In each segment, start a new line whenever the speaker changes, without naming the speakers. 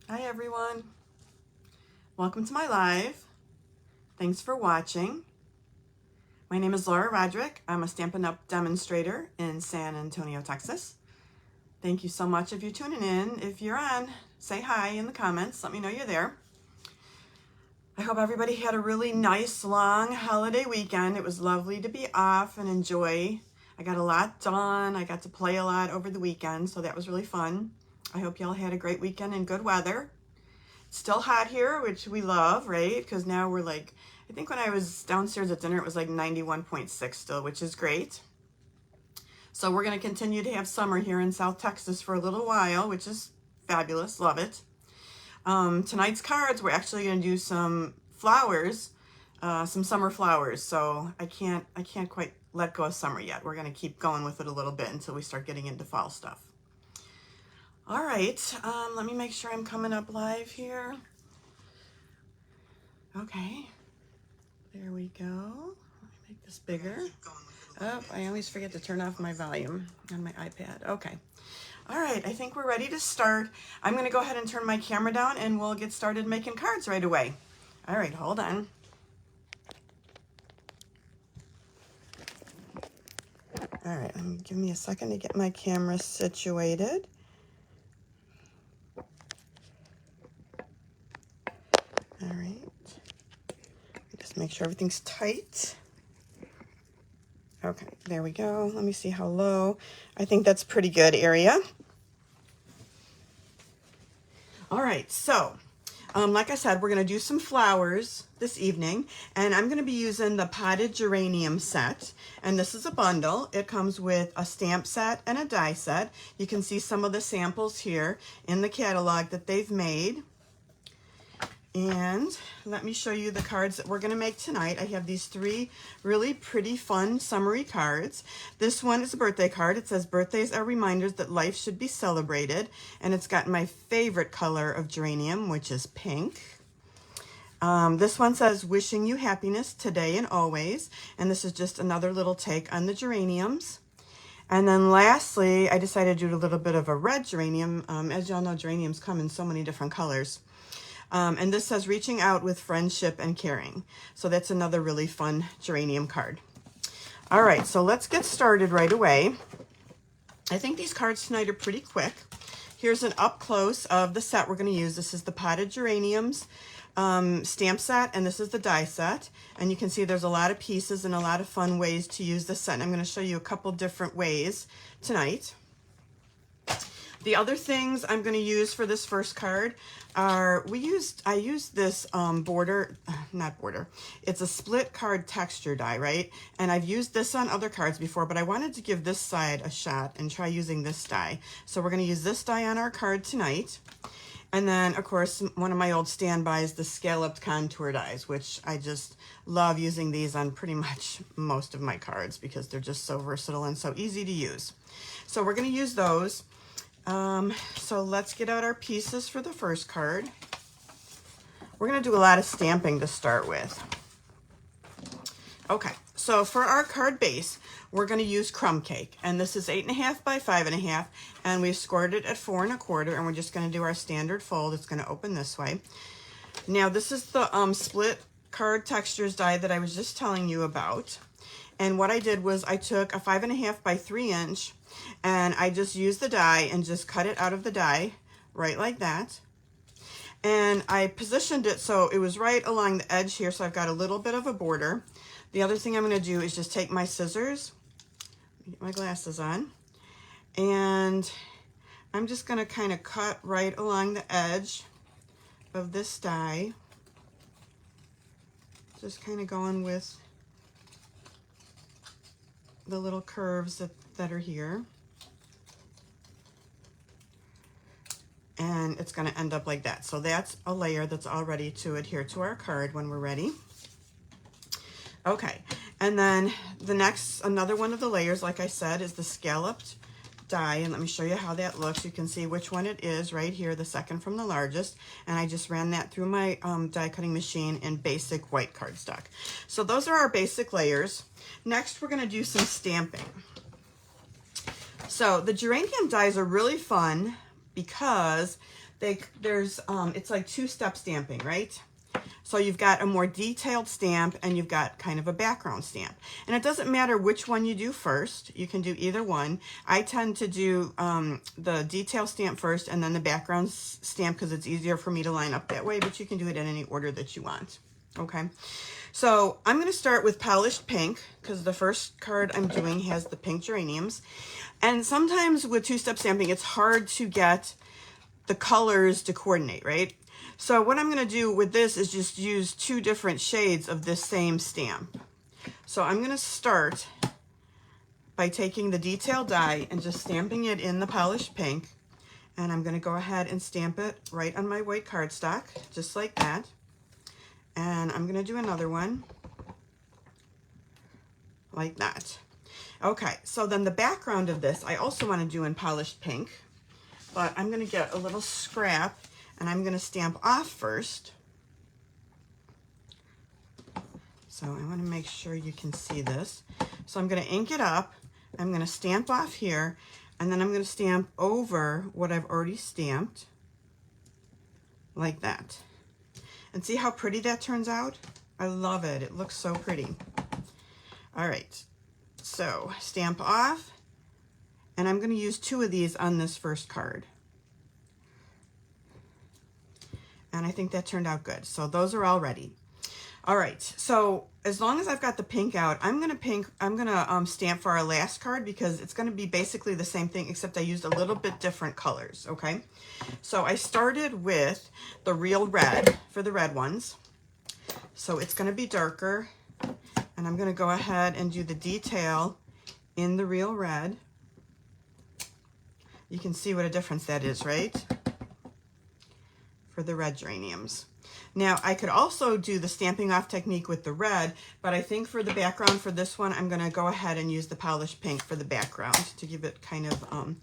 Hi everyone, welcome to my live. Thanks for watching. My name is Laura Roderick. I'm a Stampin' Up demonstrator in San Antonio, Texas. Thank you so much if you're tuning in. If you're on, say hi in the comments. Let me know you're there. I hope everybody had a really nice long holiday weekend. It was lovely to be off and enjoy. I got a lot done. I got to play a lot over the weekend, so that was really fun. I hope y'all had a great weekend and good weather. Still hot here, which we love, right? Because now we're like, I think when I was downstairs at dinner, it was like 91.6 still, which is great. So we're going to continue to have summer here in South Texas for a little while, which is fabulous. Love it. Tonight's cards, we're actually going to do some flowers, some summer flowers. So I can't quite let go of summer yet. We're going to keep going with it a little bit until we start getting into fall stuff. All right, let me make sure I'm coming up live here. Okay, there we go. Let me make this bigger. Oh, I always forget to turn off my volume on my iPad. Okay. All right, I think we're ready to start. I'm gonna go ahead and turn my camera down and we'll get started making cards right away. All right, hold on. All right, give me a second to get my camera situated. All right, just make sure everything's tight. Okay, there we go. Let me see how low. I think that's pretty good area. All right, so like I said, we're going to do some flowers this evening, and I'm going to be using the Potted Geranium set, and this is a bundle. It comes with a stamp set and a die set. You can see some of the samples here in the catalog that they've made. And let me show you the cards that we're going to make tonight. I have these three really pretty, fun, summery cards. This one is a birthday card. It says, "Birthdays are reminders that life should be celebrated." And it's got my favorite color of geranium, which is pink. This one says, "Wishing you happiness today and always." And this is just another little take on the geraniums. And then lastly, I decided to do a little bit of a red geranium. As y'all know, geraniums come in so many different colors. And this says, "Reaching out with friendship and caring." So that's another really fun geranium card. All right, so let's get started right away. I think these cards tonight are pretty quick. Here's an up close of the set we're going to use. This is the Potted Geraniums stamp set, and this is the die set. And you can see there's a lot of pieces and a lot of fun ways to use this set. And I'm going to show you a couple different ways tonight. The other things I'm going to use for this first card are, I used this not border, it's a split card texture die, right? And I've used this on other cards before, but I wanted to give this side a shot and try using this die. So we're going to use this die on our card tonight. And then, of course, one of my old standbys, the scalloped contour dies, which I just love using these on pretty much most of my cards because they're just so versatile and so easy to use. So we're going to use those. So let's get out our pieces for the first card. We're going to do a lot of stamping to start with. Okay, so for our card base, we're going to use crumb cake, and this is 8.5 by 5.5, and we've scored it at 4 1/4, and we're just going to do our standard fold. It's going to open this way. Now this is the split card textures die that I was just telling you about. And what I did was I took a 5.5 by 3 inch, and I just used the die and just cut it out of the die, right like that. And I positioned it so it was right along the edge here, so I've got a little bit of a border. The other thing I'm going to do is just take my scissors, get my glasses on, and I'm just going to kind of cut right along the edge of this die. Just kind of going with the little curves that are here. And it's going to end up like that. So that's a layer that's all ready to adhere to our card when we're ready. Okay, and then another one of the layers, like I said, is the scalloped die, and let me show you how that looks. You can see which one it is right here, the second from the largest, and I just ran that through my die cutting machine in basic white cardstock. So those are our basic layers. Next, we're going to do some stamping. So the geranium dies are really fun because it's like two-step stamping, right? So you've got a more detailed stamp and you've got kind of a background stamp. And it doesn't matter which one you do first. You can do either one. I tend to do the detail stamp first and then the background stamp because it's easier for me to line up that way, but you can do it in any order that you want. Okay, so I'm going to start with polished pink because the first card I'm doing has the pink geraniums. And sometimes with two-step stamping, it's hard to get the colors to coordinate, right? So what I'm going to do with this is just use two different shades of this same stamp. So I'm going to start by taking the detail die and just stamping it in the polished pink. And I'm going to go ahead and stamp it right on my white cardstock, just like that. And I'm going to do another one like that. Okay, so then the background of this I also want to do in polished pink, but I'm going to get a little scrap and I'm going to stamp off first. So I want to make sure you can see this. So I'm going to ink it up. I'm going to stamp off here, and then I'm going to stamp over what I've already stamped, like that. And see how pretty that turns out? I love it. It looks so pretty. All right. So stamp off, and I'm going to use two of these on this first card. And I think that turned out good. So those are all ready. All right, so as long as I've got the pink out, I'm gonna stamp for our last card because it's gonna be basically the same thing except I used a little bit different colors, okay? So I started with the real red for the red ones. So it's gonna be darker, and I'm gonna go ahead and do the detail in the real red. You can see what a difference that is, right? For the red geraniums. Now I could also do the stamping off technique with the red, but I think for the background for this one, I'm gonna go ahead and use the polished pink for the background to give it kind of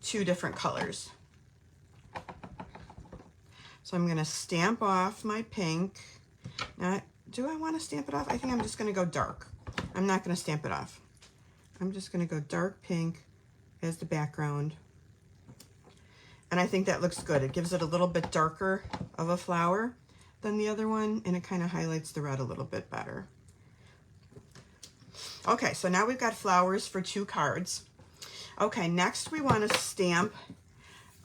two different colors. So I'm gonna stamp off my pink. Now, do I wanna stamp it off? I think I'm just gonna go dark. I'm not gonna stamp it off. I'm just gonna go dark pink as the background. And I think that looks good. It gives it a little bit darker of a flower than the other one, and it kind of highlights the red a little bit better. Okay, so now we've got flowers for two cards. Okay, next we want to stamp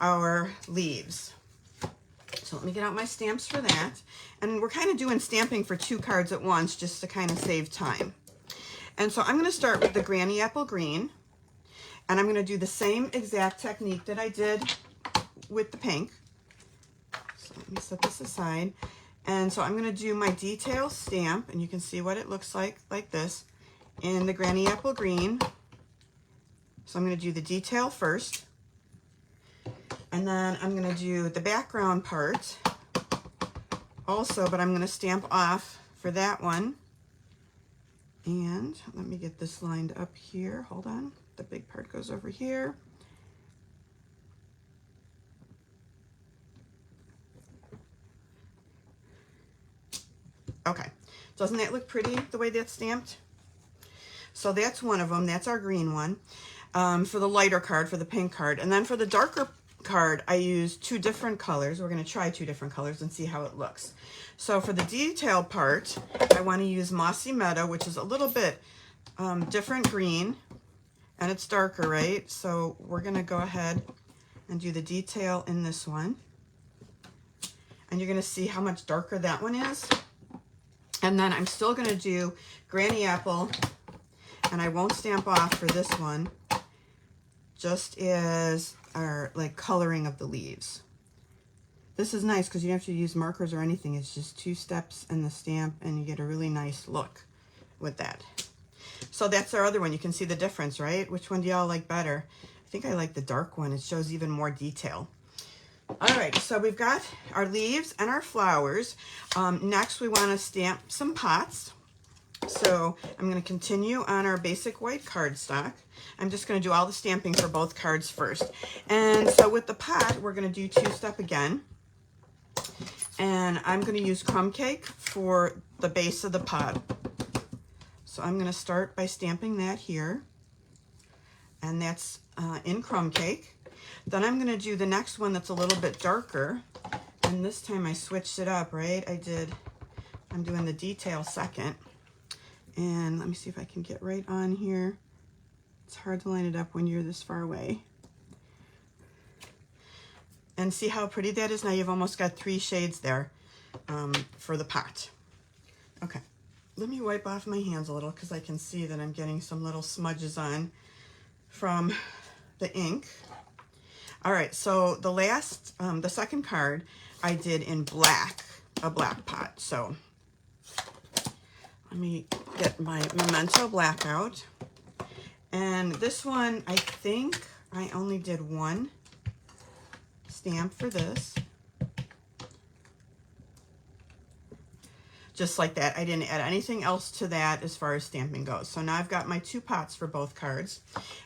our leaves. So let me get out my stamps for that. And we're kind of doing stamping for two cards at once just to kind of save time. And so I'm going to start with the Granny Apple Green, and I'm going to do the same exact technique that I did with the pink. So let me set this aside. And so I'm going to do my detail stamp, and you can see what it looks like this, in the Granny Apple Green. So I'm going to do the detail first, and then I'm going to do the background part also, but I'm going to stamp off for that one. And let me get this lined up here. Hold on. The big part goes over here. Okay, doesn't that look pretty the way that's stamped? So that's one of them. That's our green one for the lighter card, for the pink card. And then for the darker card, I used two different colors. We're going to try two different colors and see how it looks. So for the detail part, I want to use Mossy Meadow, which is a little bit different green, and it's darker, right? So we're going to go ahead and do the detail in this one. And you're going to see how much darker that one is. And then I'm still going to do Granny Apple, and I won't stamp off for this one, just as our like coloring of the leaves. This is nice because you don't have to use markers or anything. It's just two steps in the stamp, and you get a really nice look with that. So that's our other one. You can see the difference, right? Which one do y'all like better? I think I like the dark one. It shows even more detail. All right, so we've got our leaves and our flowers. Next, we want to stamp some pots. So I'm going to continue on our basic white cardstock. I'm just going to do all the stamping for both cards first. And so with the pot, we're going to do two-step again. And I'm going to use crumb cake for the base of the pot. So I'm going to start by stamping that here. And that's in crumb cake. Then I'm going to do the next one that's a little bit darker. And this time I switched it up, right? I'm doing the detail second. And let me see if I can get right on here. It's hard to line it up when you're this far away. And see how pretty that is? Now you've almost got 3 shades there for the pot. Okay, let me wipe off my hands a little because I can see that I'm getting some little smudges on from the ink. All right, so the second card I did in black, a black pot. So let me get my Memento black out. And this one, I think I only did 1 stamp for this. Just like that. I didn't add anything else to that as far as stamping goes. So now I've got my 2 pots for both cards.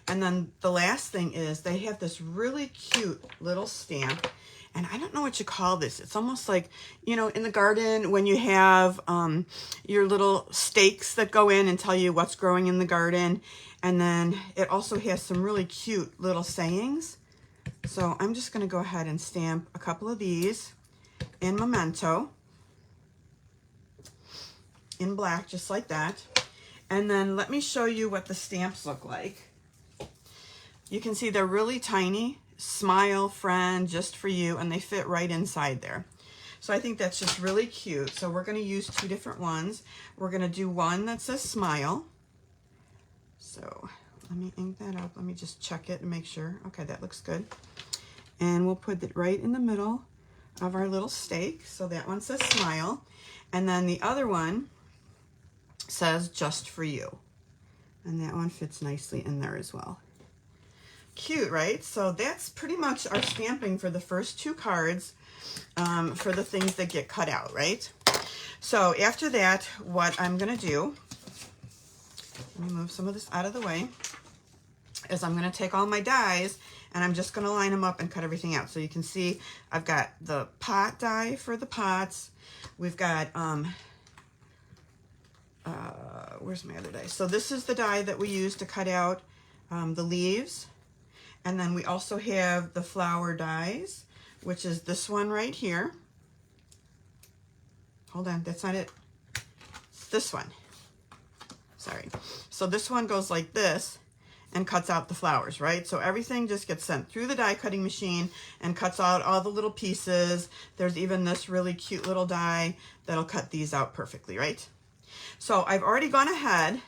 And then the last thing is they have this really cute little stamp. And I don't know what you call this. It's almost like, you know, in the garden when you have your little stakes that go in and tell you what's growing in the garden. And then it also has some really cute little sayings. So I'm just going to go ahead and stamp a couple of these in Memento in black, just like that. And then let me show you what the stamps look like. You can see they're really tiny. Smile, friend, just for you, and they fit right inside there. So I think that's just really cute. So we're going to use 2 different ones. We're going to do one that says smile. So let me ink that up. Let me just check it and make sure. Okay, that looks good. And we'll put it right in the middle of our little stake. So that one says smile. And then the other one says just for you. And that one fits nicely in there as well. Cute, right? So that's pretty much our stamping for the first 2 cards for the things that get cut out, right? So after that, what I'm going to do, let me move some of this out of the way, is I'm going to take all my dies and I'm just going to line them up and cut everything out. So you can see I've got the pot die for the pots. We've got, where's my other die? So this is the die that we use to cut out the leaves. And then we also have the flower dies, which is this one right here. Hold on, that's not it. It's this one. Sorry. So this one goes like this and cuts out the flowers, right? So everything just gets sent through the die cutting machine and cuts out all the little pieces. There's even this really cute little die that'll cut these out perfectly, right? So I've already gone ahead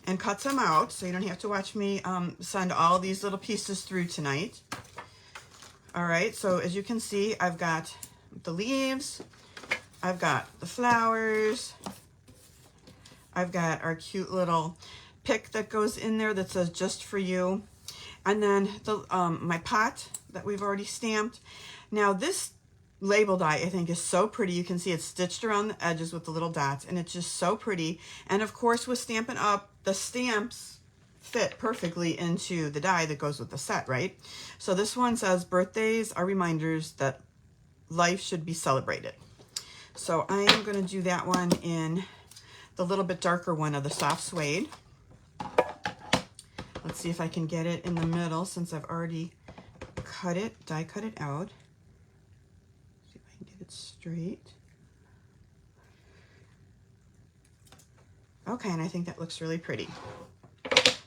and cut some out, so you don't have to watch me send all these little pieces through tonight. All right, so as you can see, I've got the leaves, I've got the flowers, I've got our cute little pick that goes in there that says just for you, and then the my pot that we've already stamped. Now this label die I think is so pretty. You can see it's stitched around the edges with the little dots, and it's just so pretty. And of course with Stampin' Up, the stamps fit perfectly into the die that goes with the set, right? So this one says birthdays are reminders that life should be celebrated. So I am going to do that one in the little bit darker one of the soft suede. Let's see if I can get it in the middle since I've already cut it, die cut it out. See if I can get it straight. Okay, and I think that looks really pretty.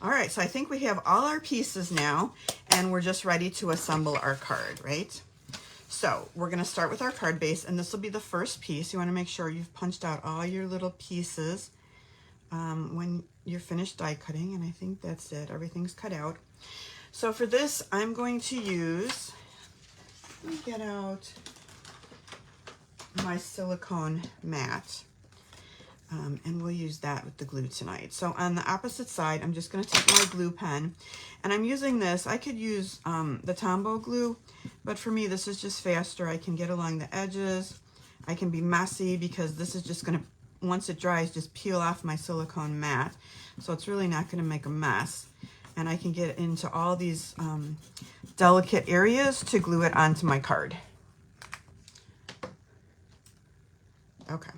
All right, so I think we have all our pieces now, and we're just ready to assemble our card, right? So we're gonna start with our card base, and this will be the first piece. You wanna make sure you've punched out all your little pieces when you're finished die cutting, and I think that's it. Everything's cut out. So for this, I'm going to use, let me get out my silicone mat. And we'll use that with the glue tonight. So on the opposite side, I'm just going to take my glue pen, and I'm using this. I could use the Tombow glue, but for me, this is just faster. I can get along the edges. I can be messy because this is just going to, once it dries, just peel off my silicone mat. So it's really not going to make a mess. And I can get into all these delicate areas to glue it onto my card. Okay.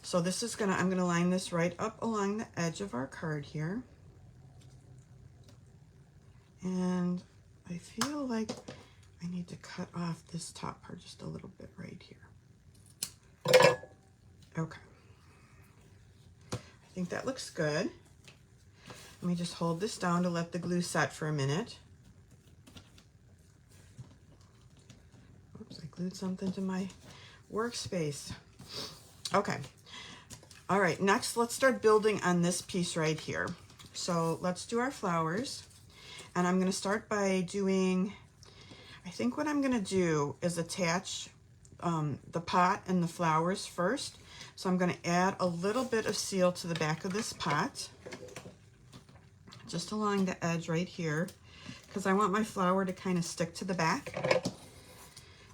So this is I'm gonna line this right up along the edge of our card here. And I feel like I need to cut off this top part just a little bit right here. Okay. I think that looks good. Let me just hold this down to let the glue set for a minute. Oops, I glued something to my workspace. Okay. All right, next let's start building on this piece right here. So let's do our flowers. And I'm gonna start by doing, I think what I'm gonna do is attach the pot and the flowers first. So I'm gonna add a little bit of seal to the back of this pot, just along the edge right here, because I want my flower to kind of stick to the back.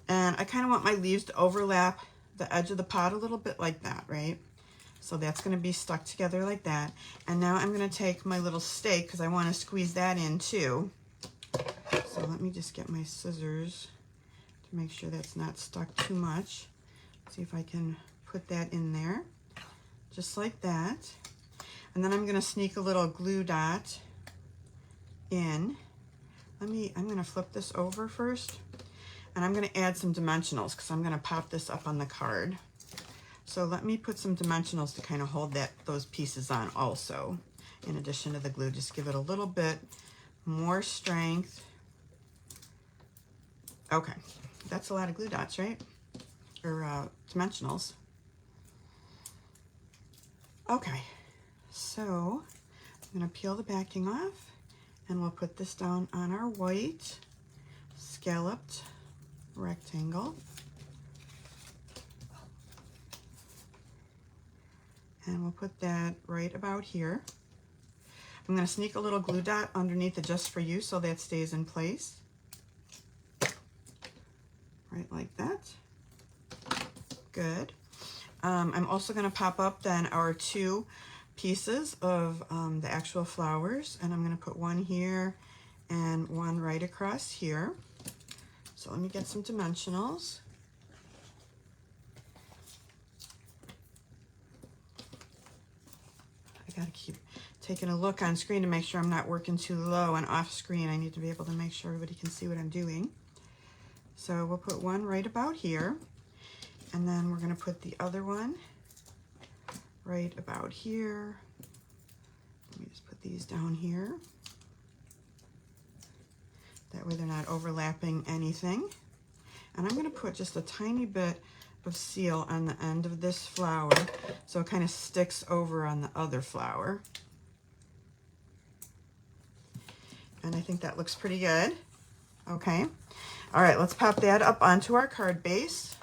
And I kind of want my leaves to overlap the edge of the pot a little bit like that, right? So that's going to be stuck together like that. And now I'm going to take my little stake because I want to squeeze that in too. So let me just get my scissors to make sure that's not stuck too much. See if I can put that in there, just like that. And then I'm going to sneak a little glue dot in. I'm going to flip this over first. And I'm going to add some dimensionals because I'm going to pop this up on the card. So let me put some dimensionals to kind of hold those pieces on also. In addition to the glue, just give it a little bit more strength. Okay, that's a lot of glue dots, right? Or dimensionals. Okay, so I'm going to peel the backing off and we'll put this down on our white scalloped rectangle. And we'll put that right about here. I'm going to sneak a little glue dot underneath it just for you so that stays in place. Right like that. Good. I'm also going to pop up then our two pieces of the actual flowers, and I'm going to put one here and one right across here. So let me get some dimensionals. I gotta keep taking a look on screen to make sure I'm not working too low and off screen. I need to be able to make sure everybody can see what I'm doing. So we'll put one right about here, and then we're gonna put the other one right about here. Let me just put these down here. That way they're not overlapping anything. And I'm gonna put just a tiny bit of seal on the end of this flower so it kind of sticks over on the other flower. And I think that looks pretty good. Okay. All right, let's pop that up onto our card base.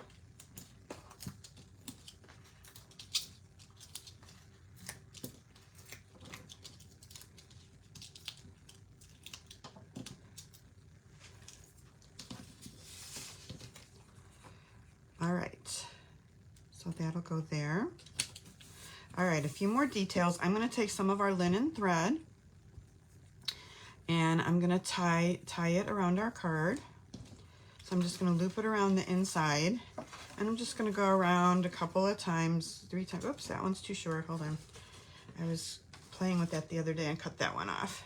All right, so that'll go there. All right, a few more details. I'm going to take some of our linen thread and I'm going to tie it around our card. So I'm just going to loop it around the inside, and I'm just going to go around a couple of times, 3 times. Oops, that one's too short. Hold on. I was playing with that the other day and cut that one off.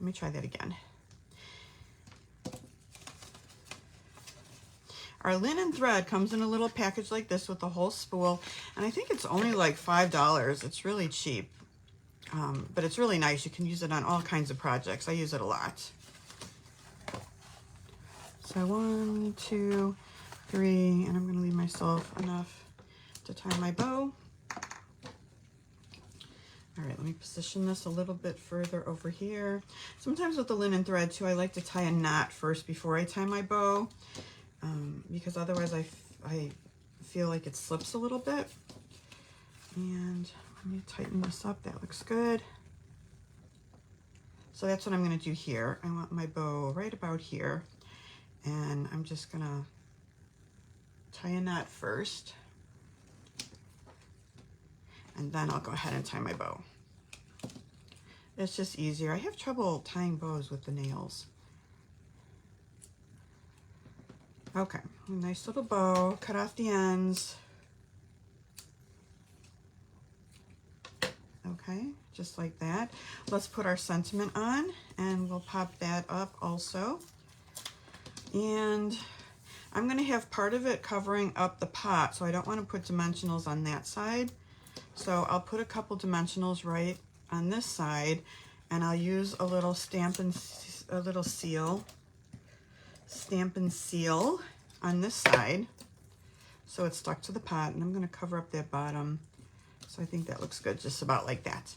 Let me try that again. Our linen thread comes in a little package like this with a whole spool, and I think it's only like $5. It's really cheap, but it's really nice. You can use it on all kinds of projects. I use it a lot. So 1, 2, 3, and I'm going to leave myself enough to tie my bow. All right, let me position this a little bit further over here. Sometimes with the linen thread too, I like to tie a knot first before I tie my bow. Because otherwise I feel like it slips a little bit. And let me tighten this up. That looks good. So that's what I'm going to do here. I want my bow right about here. And I'm just going to tie a knot first. And then I'll go ahead and tie my bow. It's just easier. I have trouble tying bows with the nails. Okay, nice little bow, cut off the ends. Okay, just like that. Let's put our sentiment on, and we'll pop that up also. And I'm going to have part of it covering up the pot, so I don't want to put dimensionals on that side. So I'll put a couple dimensionals right on this side, and I'll use a little Stampin' Seal on this side, so it's stuck to the pot. And I'm going to cover up that bottom, so I think that looks good, just about like that.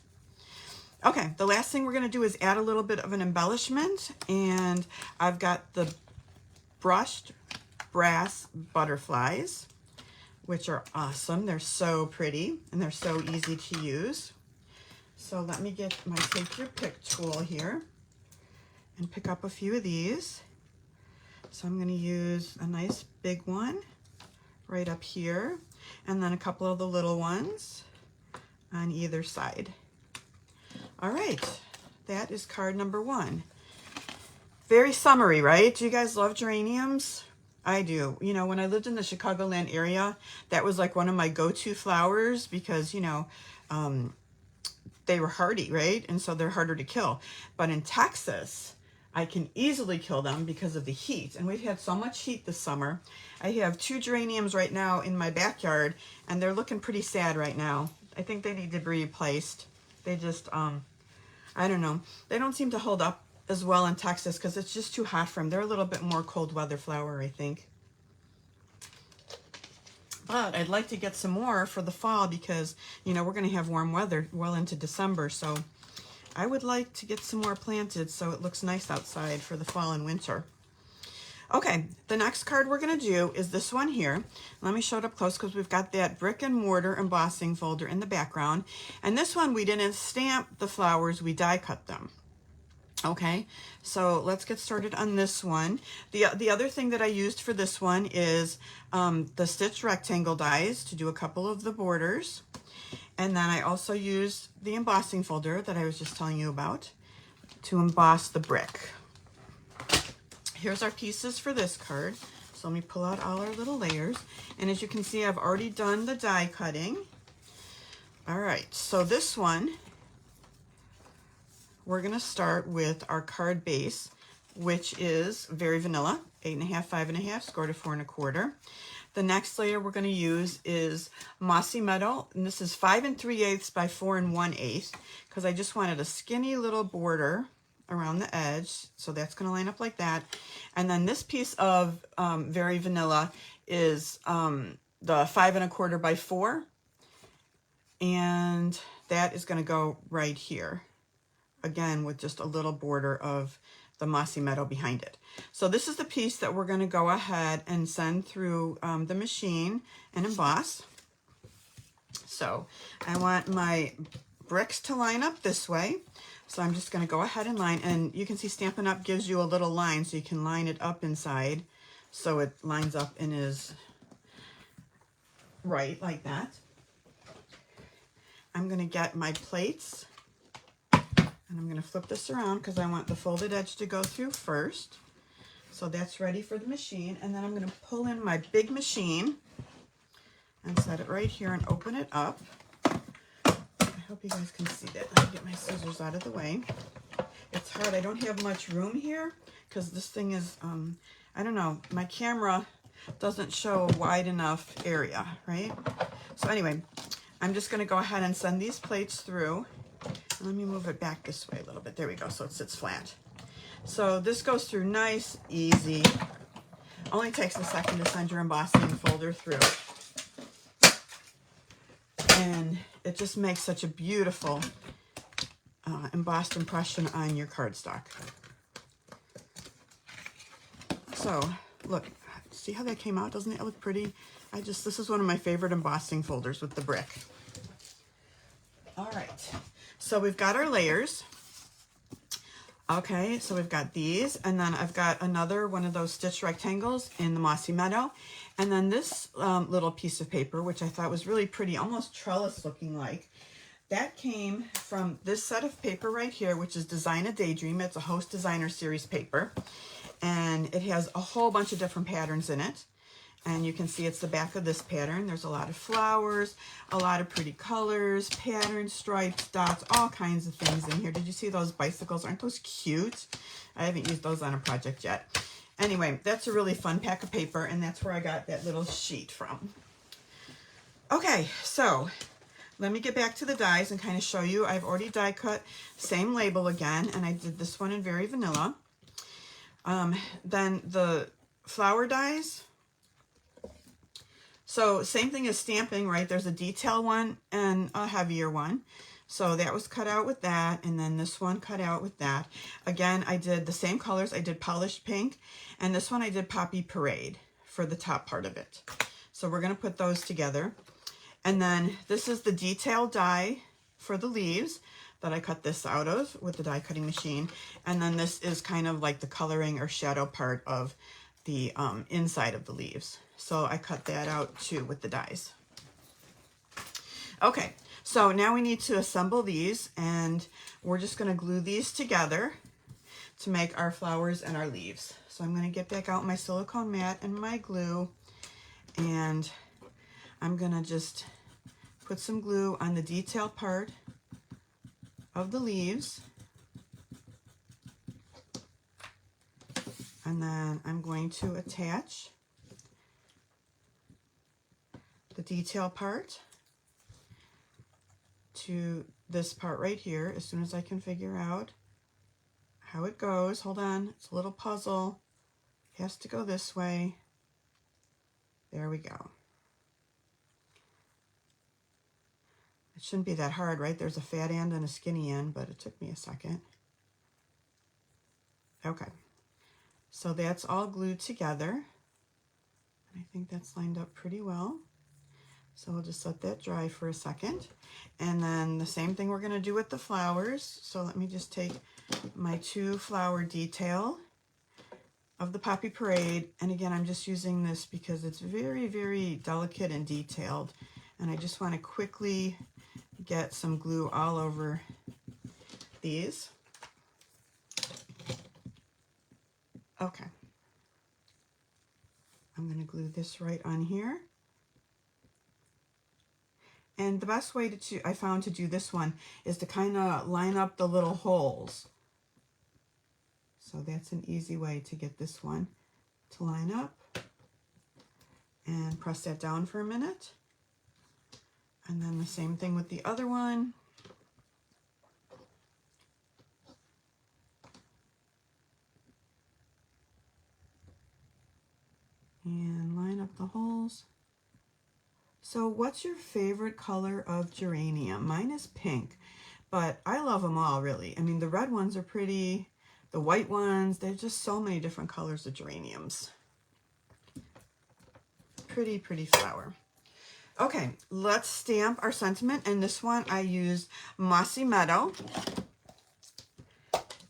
Okay, the last thing we're going to do is add a little bit of an embellishment, and I've got the brushed brass butterflies, which are awesome. They're so pretty and they're so easy to use. So let me get my Take Your Pick tool here and pick up a few of these. So I'm going to use a nice big one right up here, and then a couple of the little ones on either side. All right, that is card number 1. Very summery, right? Do you guys love geraniums? I do. You know, when I lived in the Chicagoland area, that was like one of my go-to flowers because, you know, they were hardy, right? And so they're harder to kill. But in Texas, I can easily kill them because of the heat. And we've had so much heat this summer. I have 2 geraniums right now in my backyard, and they're looking pretty sad right now. I think they need to be replaced. They just, I don't know. They don't seem to hold up as well in Texas because it's just too hot for them. They're a little bit more cold weather flower, I think. But I'd like to get some more for the fall because, you know, we're going to have warm weather well into December. So I would like to get some more planted so it looks nice outside for the fall and winter. Okay, the next card we're going to do is this one here. Let me show it up close because we've got that brick and mortar embossing folder in the background. And this one, we didn't stamp the flowers, we die cut them. Okay, so let's get started on this one. The other thing that I used for this one is the stitch rectangle dies to do a couple of the borders. And then I also used the embossing folder that I was just telling you about to emboss the brick. Here's our pieces for this card. So let me pull out all our little layers. And as you can see, I've already done the die cutting. All right, so this one, we're going to start with our card base, which is very vanilla, 8.5, 5.5, scored a 4 1/4. The next layer we're going to use is Mossy Meadow, and this is 5 3/8 by 4 1/8, because I just wanted a skinny little border around the edge, so that's going to line up like that. And then this piece of very vanilla is the 5 1/4 by 4, and that is going to go right here. Again, with just a little border of the Mossy Meadow behind it. So this is the piece that we're going to go ahead and send through the machine and emboss. So I want my bricks to line up this way. So I'm just going to go ahead and line, and you can see Stampin' Up! Gives you a little line so you can line it up inside so it lines up and is right like that. I'm going to get my plates. And I'm going to flip this around because I want the folded edge to go through first. So that's ready for the machine. And then I'm going to pull in my big machine and set it right here and open it up. I hope you guys can see that. Let me get my scissors out of the way. It's hard. I don't have much room here because this thing is, I don't know, my camera doesn't show a wide enough area, right? So anyway, I'm just going to go ahead and send these plates through. Let me move it back this way a little bit. There we go, so it sits flat. So this goes through nice, easy. Only takes a second to send your embossing folder through. And it just makes such a beautiful embossed impression on your cardstock. So, look, see how that came out? Doesn't it look pretty? This is one of my favorite embossing folders with the brick. All right. So we've got our layers. Okay, so we've got these, and then I've got another one of those stitch rectangles in the Mossy Meadow, and then this little piece of paper, which I thought was really pretty, almost trellis looking like. That came from this set of paper right here, which is Design a Daydream. It's a Host Designer Series paper, and it has a whole bunch of different patterns in it. And you can see it's the back of this pattern. There's a lot of flowers, a lot of pretty colors, patterns, stripes, dots, all kinds of things in here. Did you see those bicycles? Aren't those cute? I haven't used those on a project yet. Anyway, that's a really fun pack of paper, and that's where I got that little sheet from. Okay, so let me get back to the dies and kind of show you. I've already die cut, same label again, and I did this one in Very Vanilla. Then the flower dies. So same thing as stamping, right? There's a detail one and a heavier one. So that was cut out with that, and then this one cut out with that. Again, I did the same colors. I did Polished Pink, and this one I did Poppy Parade for the top part of it. So we're going to put those together. And then this is the detail die for the leaves that I cut this out of with the die cutting machine. And then this is kind of like the coloring or shadow part of the inside of the leaves. So I cut that out too with the dies. Okay, so now we need to assemble these, and we're just going to glue these together to make our flowers and our leaves. So I'm going to get back out my silicone mat and my glue, and I'm going to just put some glue on the detail part of the leaves. And then I'm going to attach the detail part to this part right here as soon as I can figure out how it goes. Hold on, it's a little puzzle. It has to go this way. There we go. It shouldn't be that hard, right? There's a fat end and a skinny end, but it took me a second. Okay, so that's all glued together. I think that's lined up pretty well. So we'll just let that dry for a second. And then the same thing we're going to do with the flowers. So let me just take my 2 flower detail of the Poppy Parade. And again, I'm just using this because it's very, very delicate and detailed. And I just want to quickly get some glue all over these. Okay. I'm going to glue this right on here. And the best way I found to do this one is to kind of line up the little holes. So that's an easy way to get this one to line up. And press that down for a minute. And then the same thing with the other one. And line up the holes. So what's your favorite color of geranium? Mine is pink, but I love them all, really. I mean, the red ones are pretty, the white ones, there's just so many different colors of geraniums. Pretty, pretty flower. Okay, let's stamp our sentiment, and this one I used Mossy Meadow.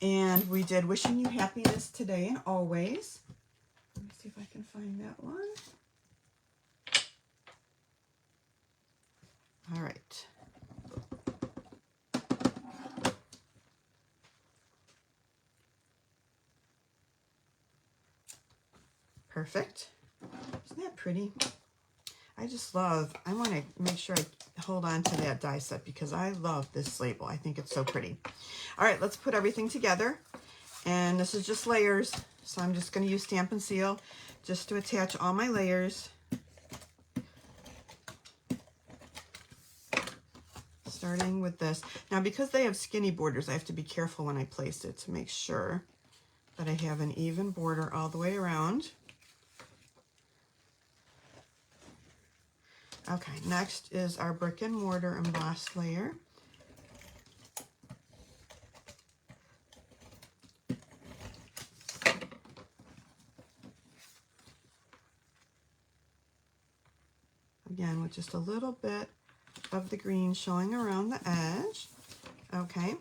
And we did Wishing You Happiness Today and Always. Let me see if I can find that one. All right. Perfect. Isn't that pretty? I want to make sure I hold on to that die set because I love this label. I think it's so pretty. All right, let's put everything together. And this is just layers. So I'm just going to use Stampin' Seal just to attach all my layers. Starting with this. Now, because they have skinny borders, I have to be careful when I place it to make sure that I have an even border all the way around. Okay, next is our brick and mortar embossed layer. Again, with just a little bit of the green showing around the edge. Okay,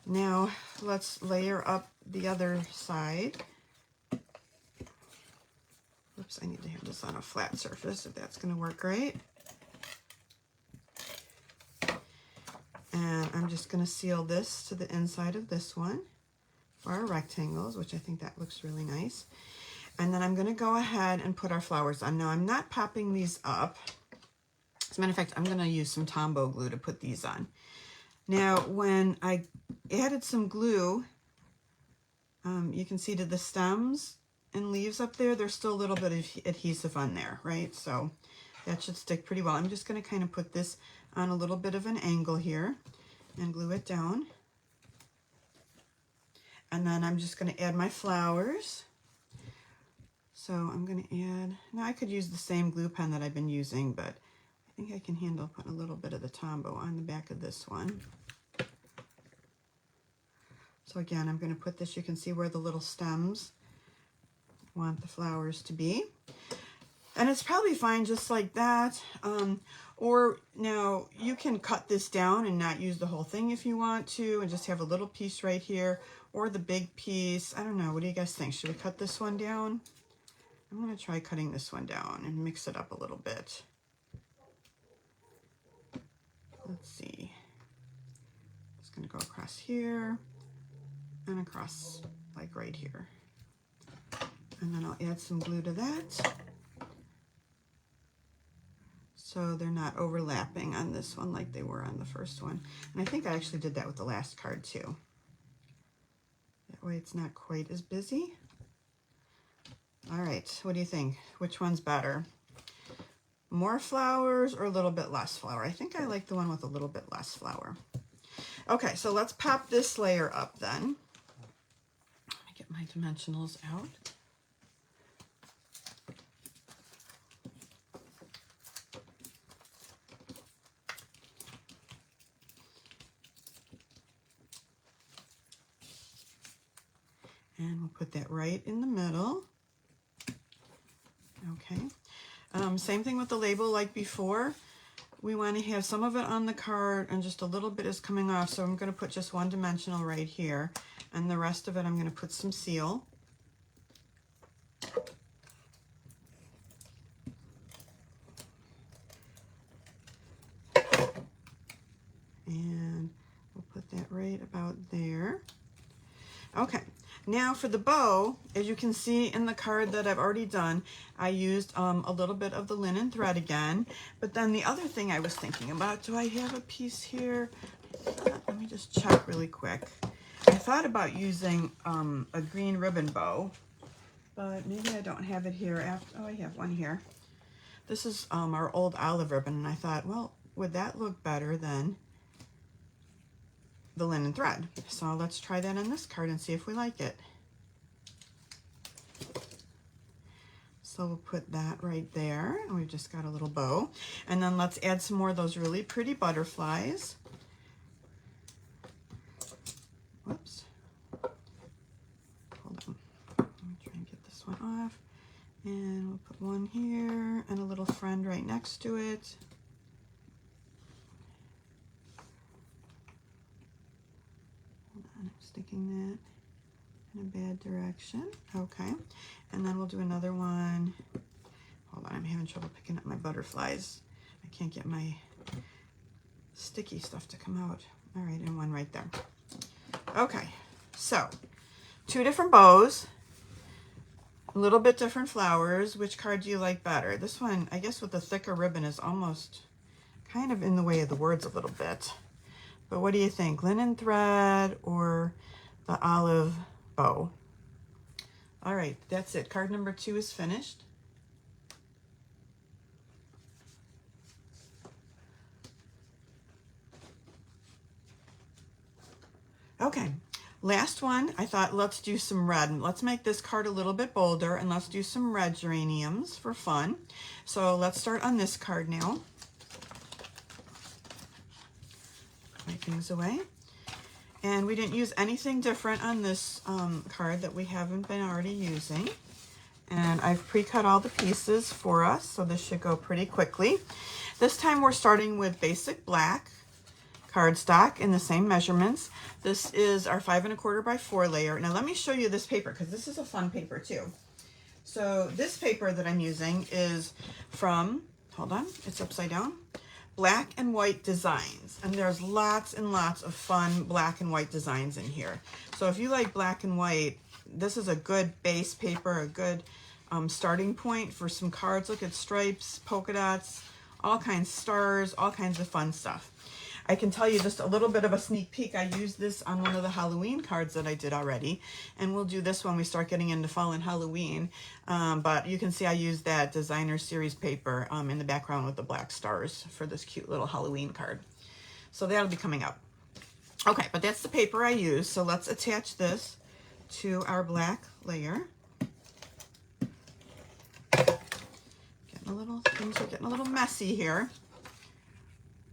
now let's layer up the other side. Oops, I need to have this on a flat surface if that's going to work right. And I'm just going to seal this to the inside of this one for our rectangles, which I think that looks really nice. And then I'm going to go ahead and put our flowers on. Now I'm not popping these up. As a matter of fact, I'm going to use some Tombow glue to put these on. Now when I added some glue, you can see to the stems and leaves up there, there's still a little bit of adhesive on there, right? So that should stick pretty well. I'm just going to kind of put this on a little bit of an angle here and glue it down. And then I'm just going to add my flowers. So I'm going to add, now I could use the same glue pen that I've been using, but I think I can handle putting a little bit of the Tombow on the back of this one. So again, I'm going to put this, you can see where the little stems want the flowers to be. And it's probably fine just like that. Or now you can cut this down and not use the whole thing if you want to, and just have a little piece right here, or the big piece. I don't know, what do you guys think? Should we cut this one down? I'm going to try cutting this one down and mix it up a little bit. Let's see. Just going to go across here and across like right here. And then I'll add some glue to that so they're not overlapping on this one like they were on the first one. And I think I actually did that with the last card too. That way it's not quite as busy. All right, what do you think? Which one's better? More flowers or a little bit less flower? I think I like the one with a little bit less flower. Okay, so let's pop this layer up then. Let me get my dimensionals out. And we'll put that right in the middle. Okay. Same thing with the label like before. We want to have some of it on the card and just a little bit is coming off. So I'm going to put just one dimensional right here. And the rest of it I'm going to put some seal. And we'll put that right about there. Okay, now for the bow, as you can see in the card that I've already done, I used a little bit of the linen thread again. But then the other thing I was thinking about, do I have a piece here? Let me just check really quick. I thought about using a green ribbon bow, but maybe I don't have it here. Oh, I have one here. This is our old olive ribbon, and I thought, well, would that look better than the linen thread? So let's try that on this card and see if we like it. So we'll put that right there, and we've just got a little bow. And then let's add some more of those really pretty butterflies. Whoops. Hold on. Let me try and get this one off. And we'll put one here and a little friend right next to it. I'm sticking that in a bad direction. Okay, and then we'll do another one. Hold on, I'm having trouble picking up my butterflies. I can't get my sticky stuff to come out. All right, and one right there. Okay, so 2 different bows, a little bit different flowers. Which card do you like better? This one, I guess with the thicker ribbon, is almost kind of in the way of the words a little bit. But what do you think? Linen thread or the olive bow? All right, that's it. Card number 2 is finished. Okay, last one. I thought let's do some red. Let's make this card a little bit bolder and let's do some red geraniums for fun. So let's start on this card now. My things away. And we didn't use anything different on this card that we haven't been already using. And I've pre-cut all the pieces for us, so this should go pretty quickly. This time we're starting with basic black cardstock in the same measurements. This is our 5 1/4 by 4 layer. Now let me show you this paper, because this is a fun paper too. So this paper that I'm using is from, hold on, it's upside down, Black and White Designs, and there's lots and lots of fun black and white designs in here. So if you like black and white, this is a good base paper, a good starting point for some cards. Look at stripes, polka dots, all kinds, stars, all kinds of fun stuff. I can tell you just a little bit of a sneak peek. I used this on one of the Halloween cards that I did already, and we'll do this when we start getting into fall and Halloween. But you can see I used that designer series paper in the background with the black stars for this cute little Halloween card. So that'll be coming up. Okay, but that's the paper I used. So let's attach this to our black layer. Things are getting a little messy here.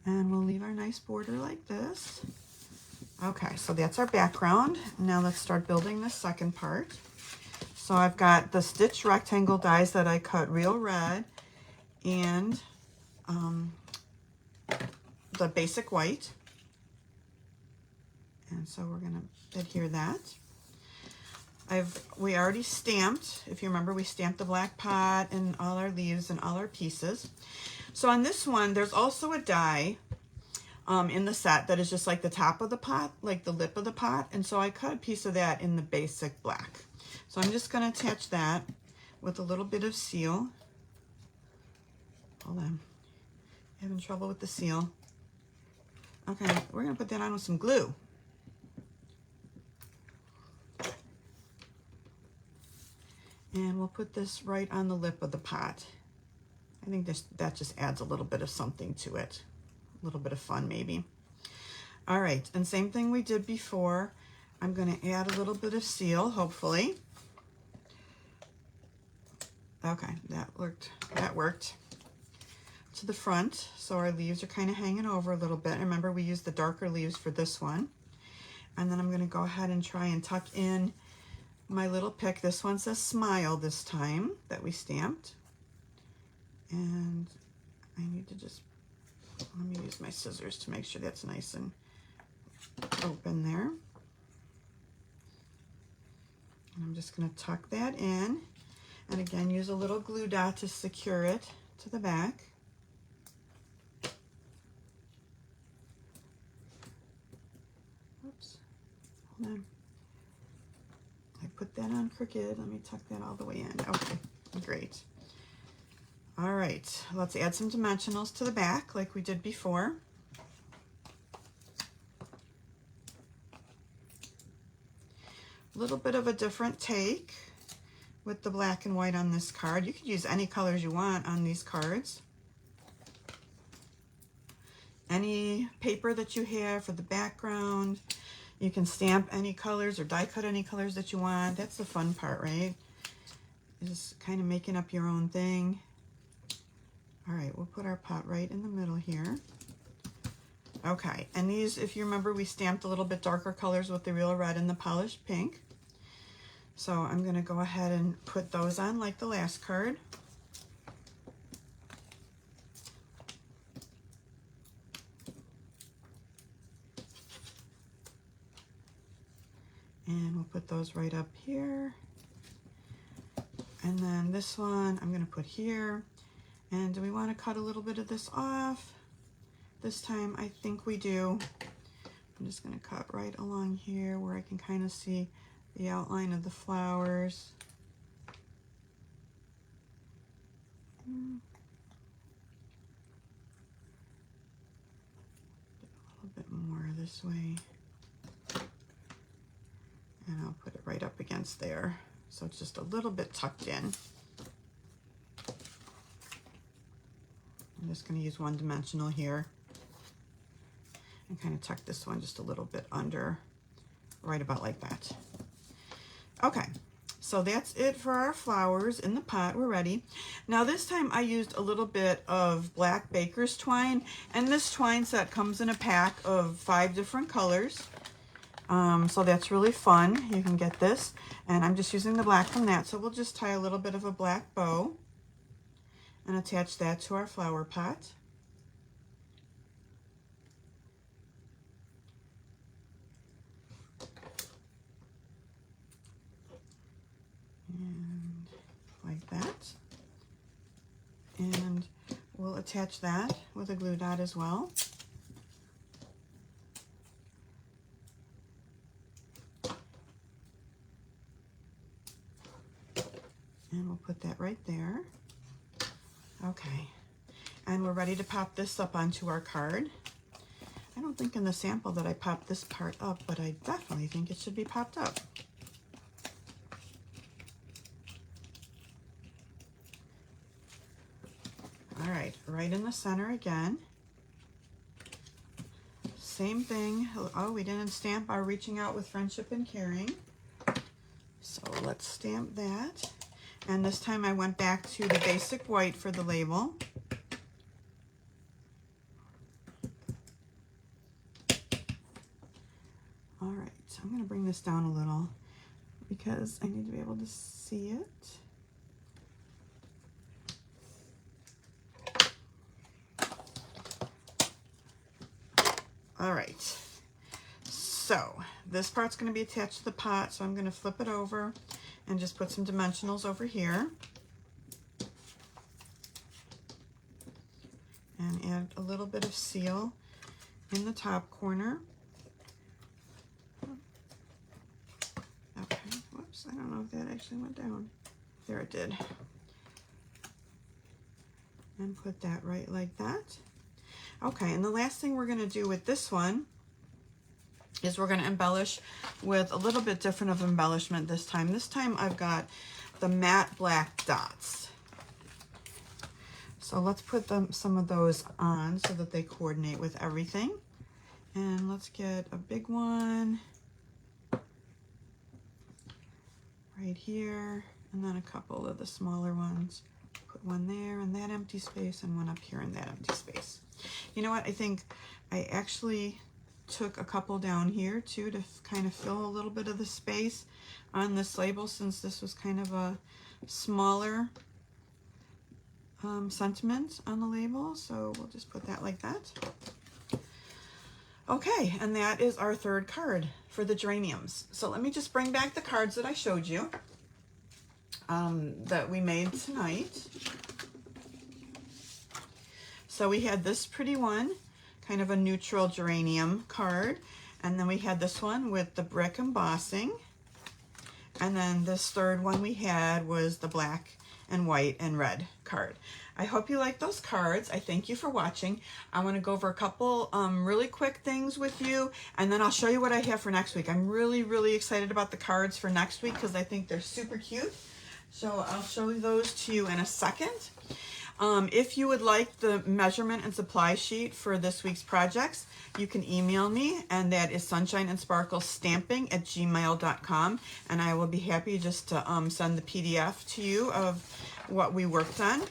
And we'll leave our nice border like this. Okay, so that's our background. Now let's start building the second part. So I've got the stitch rectangle dies that I cut real red and the basic white. And so we're gonna adhere that. We already stamped, if you remember, we stamped the black pot and all our leaves and all our pieces. So on this one, there's also a die in the set that is just like the top of the pot, like the lip of the pot. And so I cut a piece of that in the basic black. So I'm just going to attach that with a little bit of seal. Hold on. Having trouble with the seal. Okay, we're going to put that on with some glue. And we'll put this right on the lip of the pot. I think that just adds a little bit of something to it. A little bit of fun, maybe. All right, and same thing we did before. I'm going to add a little bit of seal, hopefully. Okay, that worked. That worked. To the front, so our leaves are kind of hanging over a little bit. Remember, we used the darker leaves for this one. And then I'm going to go ahead and try and tuck in my little pick. This one says smile this time that we stamped. And I need to just, let me use my scissors to make sure that's nice and open there. And I'm just going to tuck that in. And again, use a little glue dot to secure it to the back. Oops, hold on. I put that on crooked. Let me tuck that all the way in. Okay, great. All right, let's add some dimensionals to the back like we did before. A little bit of a different take with the black and white on this card. You could use any colors you want on these cards. Any paper that you have for the background. You can stamp any colors or die cut any colors that you want. That's the fun part, right? Just kind of making up your own thing. All right, we'll put our pot right in the middle here. Okay, and these, if you remember, we stamped a little bit darker colors with the real red and the polished pink. So I'm going to go ahead and put those on like the last card. And we'll put those right up here. And then this one I'm going to put here. And do we want to cut a little bit of this off? This time I think we do. I'm just going to cut right along here where I can kind of see the outline of the flowers. A little bit more this way. And I'll put it right up against there. So it's just a little bit tucked in. I'm just going to use one dimensional here and kind of tuck this one just a little bit under, right about like that. Okay, so that's it for our flowers in the pot. We're ready. Now this time I used a little bit of black baker's twine, and this twine set comes in a pack of 5 different colors. So that's really fun. You can get this, and I'm just using the black from that. So we'll just tie a little bit of a black bow and attach that to our flower pot. And like that. And we'll attach that with a glue dot as well. And we'll put that right there. Okay. And we're ready to pop this up onto our card. I don't think in the sample that I popped this part up, but I definitely think it should be popped up. All right in the center again. Same thing. Oh, we didn't stamp our reaching out with friendship and caring. So let's stamp that. And this time I went back to the basic white for the label. All right, so I'm going to bring this down a little because I need to be able to see it. All right, so this part's going to be attached to the pot, so I'm going to flip it over and just put some dimensionals over here. And add a little bit of seal in the top corner. Okay, whoops, I don't know if that actually went down. There it did. And put that right like that. Okay, and the last thing we're going to do with this one is we're going to embellish with a little bit different of embellishment this time. This time I've got the matte black dots. So let's put some of those on so that they coordinate with everything. And let's get a big one right here, and then a couple of the smaller ones. Put one there in that empty space and one up here in that empty space. You know what? I think I actually took a couple down here too to kind of fill a little bit of the space on this label, since this was kind of a smaller sentiment on the label. So we'll just put that like that. Okay, and that is our third card for the geraniums. So let me just bring back the cards that I showed you that we made tonight. So we had this pretty one, kind of a neutral geranium card, and then we had this one with the brick embossing, and then this third one we had was the black and white and red card. I hope you like those cards. I thank you for watching. I want to go over a couple really quick things with you, and then I'll show you what I have for next week. I'm really excited about the cards for next week because I think they're super cute. So I'll show those to you in a second. If you would like the measurement and supply sheet for this week's projects, you can email me, and that is sunshineandsparklestamping@gmail.com, and I will be happy just to send the PDF to you of what we worked on.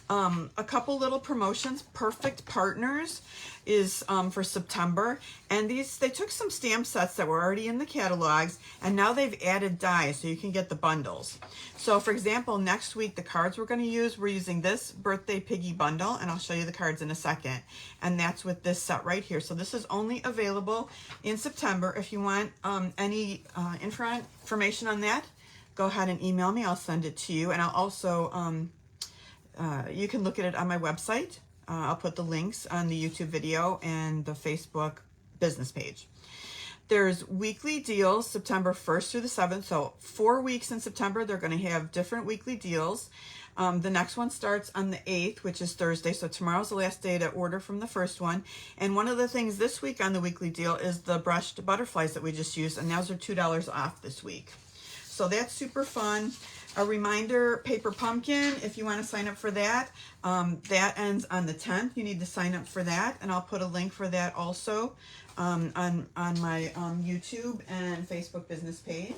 A couple little promotions. Perfect Partners is for September, and they took some stamp sets that were already in the catalogs, and now they've added dies so you can get the bundles. So for example, next week the cards we're using this birthday piggy bundle, and I'll show you the cards in a second, and that's with this set right here. So this is only available in September. If you want any information on that, go ahead and email me. I'll send it to you, and I'll also you can look at it on my website. I'll put the links on the YouTube video and the Facebook business page. There's weekly deals September 1st through the 7th. So 4 weeks in September, they're going to have different weekly deals. The next one starts on the 8th, which is Thursday. So tomorrow's the last day to order from the first one. And one of the things this week on the weekly deal is the brushed butterflies that we just used. And those are $2 off this week. So that's super fun. A reminder, Paper Pumpkin, if you want to sign up for that, that ends on the 10th. You need to sign up for that, and I'll put a link for that also on my YouTube and Facebook business page.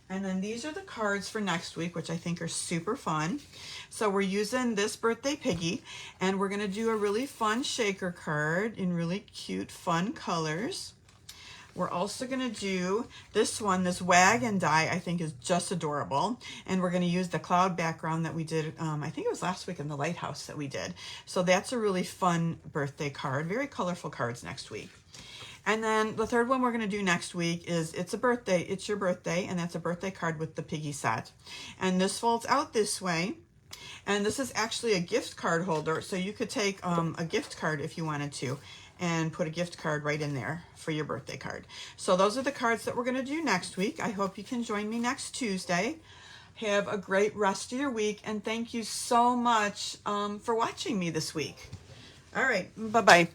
And then these are the cards for next week, which I think are super fun. So we're using this birthday piggy, and we're going to do a really fun shaker card in really cute, fun colors. We're also going to do this one, this wagon die, I think is just adorable. And we're going to use the cloud background that we did, I think it was last week in the lighthouse that we did. So that's a really fun birthday card, very colorful cards next week. And then the third one we're going to do next week is It's Your Birthday, and that's a birthday card with the piggy set. And this folds out this way. And this is actually a gift card holder, so you could take a gift card if you wanted to, and put a gift card right in there for your birthday card. So those are the cards that we're going to do next week. I hope you can join me next Tuesday. Have a great rest of your week, and thank you so much for watching me this week. All right, bye-bye.